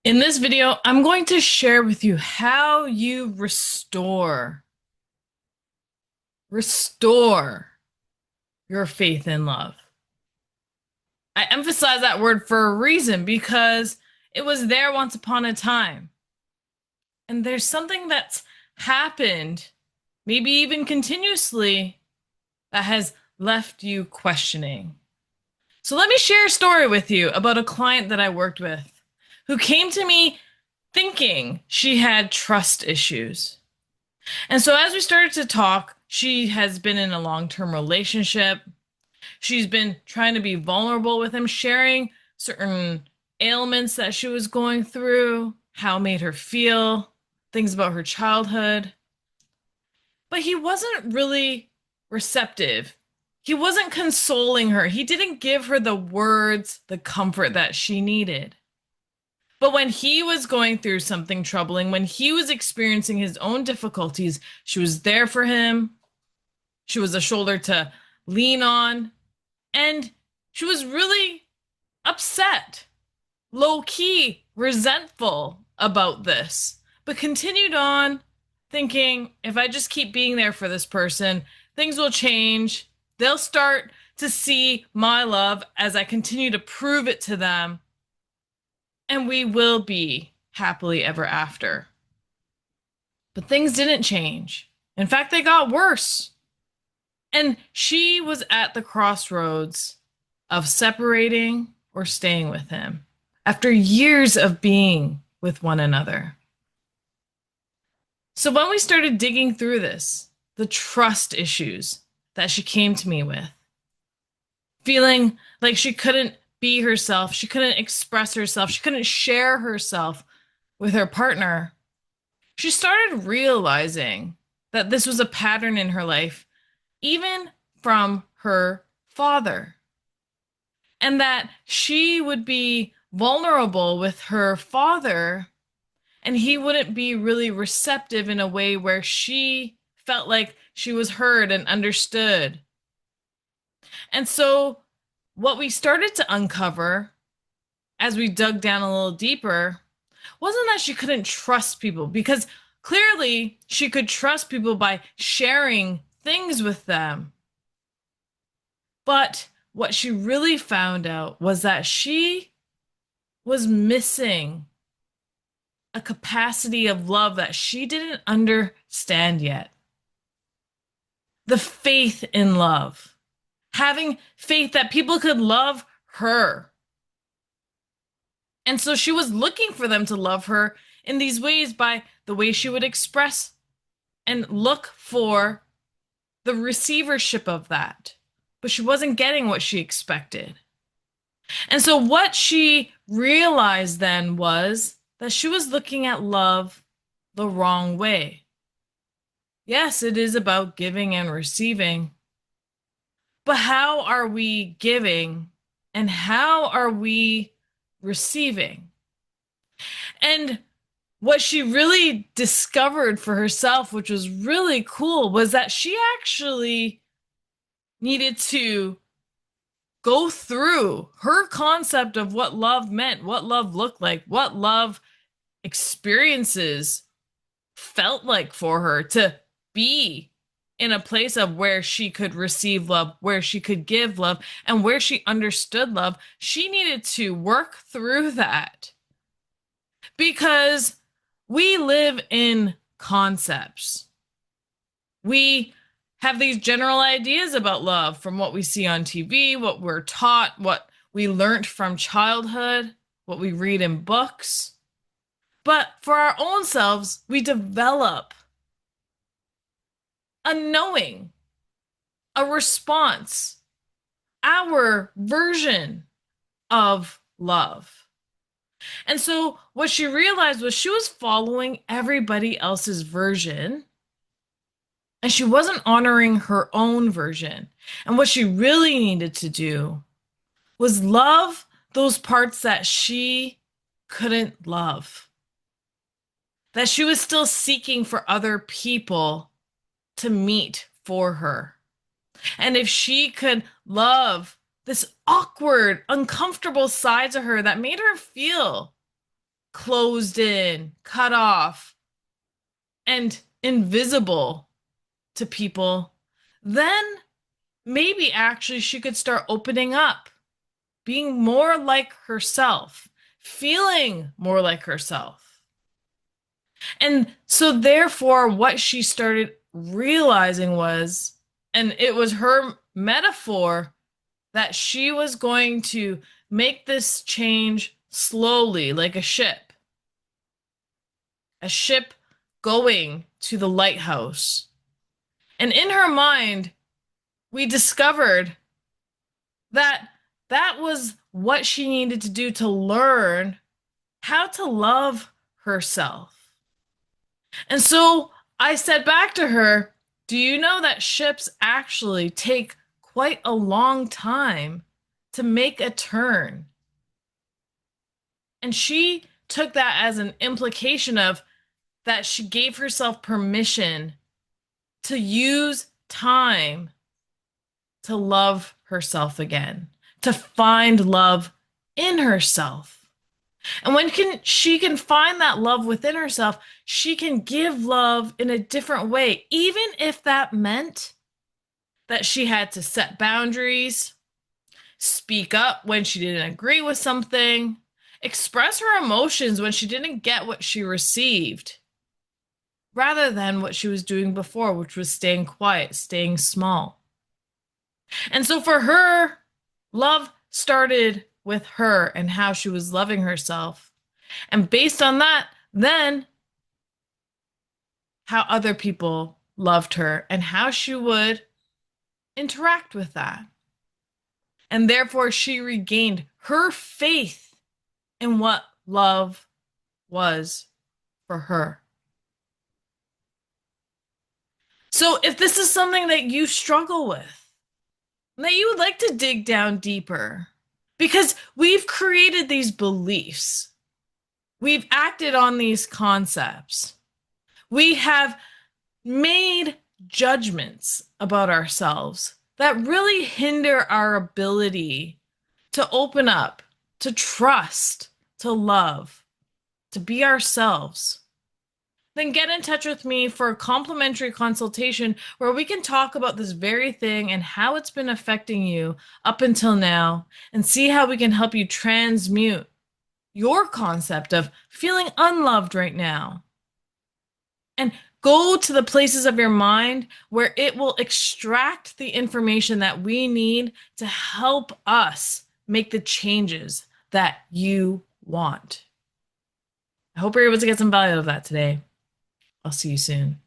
In this video, I'm going to share with you how you restore your faith in love. I emphasize that word for a reason because it was there once upon a time. And there's something that's happened, maybe even continuously, that has left you questioning. So let me share a story with you about a client that I worked with who came to me thinking she had trust issues. And so as we started to talk, she has been in a long-term relationship. She's been trying to be vulnerable with him, sharing certain ailments that she was going through, how it made her feel, things about her childhood. But he wasn't really receptive. He wasn't consoling her. He didn't give her the words, the comfort that she needed. But when he was going through something troubling, when he was experiencing his own difficulties, she was there for him. She was a shoulder to lean on. And she was really upset, low key, resentful about this, but continued on thinking if I just keep being there for this person, things will change. They'll start to see my love as I continue to prove it to them, and we will be happily ever after. But things didn't change. In fact, they got worse. And she was at the crossroads of separating or staying with him after years of being with one another. So when we started digging through this, the trust issues that she came to me with, feeling like she couldn't be herself, she couldn't express herself, she couldn't share herself with her partner, she started realizing that this was a pattern in her life, even from her father, and that she would be vulnerable with her father and he wouldn't be really receptive in a way where she felt like she was heard and understood. And so, what we started to uncover as we dug down a little deeper wasn't that she couldn't trust people, because clearly she could trust people by sharing things with them. But what she really found out was that she was missing a capacity of love that she didn't understand yet. The faith in love, having faith that people could love her. And so she was looking for them to love her in these ways, by the way she would express and look for the receivership of that. But she wasn't getting what she expected. And so what she realized then was that she was looking at love the wrong way. Yes, it is about giving and receiving, but how are we giving and how are we receiving? And what she really discovered for herself, which was really cool, was that she actually needed to go through her concept of what love meant, what love looked like, what love experiences felt like for her to be in a place of where she could receive love, where she could give love, and where she understood love. She needed to work through that because we live in concepts. We have these general ideas about love from what we see on TV, what we're taught, what we learned from childhood, what we read in books. But for our own selves, we develop a knowing, a response, our version of love. And so what she realized was she was following everybody else's version and she wasn't honoring her own version. And what she really needed to do was love those parts that she couldn't love, that she was still seeking for other people to meet for her. And if she could love this awkward, uncomfortable side to her that made her feel closed in, cut off, and invisible to people, then maybe actually she could start opening up, being more like herself, feeling more like herself. And so, therefore, what she started realizing was, and it was her metaphor, that she was going to make this change slowly, like a ship going to the lighthouse. And in her mind, we discovered that that was what she needed to do to learn how to love herself. And so I said back to her, do you know that ships actually take quite a long time to make a turn? And she took that as an implication of that she gave herself permission to use time to love herself again, to find love in herself. And when she can find that love within herself, she can give love in a different way, even if that meant that she had to set boundaries, speak up when she didn't agree with something, express her emotions when she didn't get what she received, rather than what she was doing before, which was staying quiet, staying small. And so for her, love started with her and how she was loving herself. And based on that, then how other people loved her and how she would interact with that. And therefore, she regained her faith in what love was for her. So, if this is something that you struggle with, that you would like to dig down deeper, because we've created these beliefs, we've acted on these concepts, we have made judgments about ourselves that really hinder our ability to open up, to trust, to love, to be ourselves, then get in touch with me for a complimentary consultation where we can talk about this very thing and how it's been affecting you up until now and see how we can help you transmute your concept of feeling unloved right now and go to the places of your mind where it will extract the information that we need to help us make the changes that you want. I hope you're able to get some value out of that today. I'll see you soon.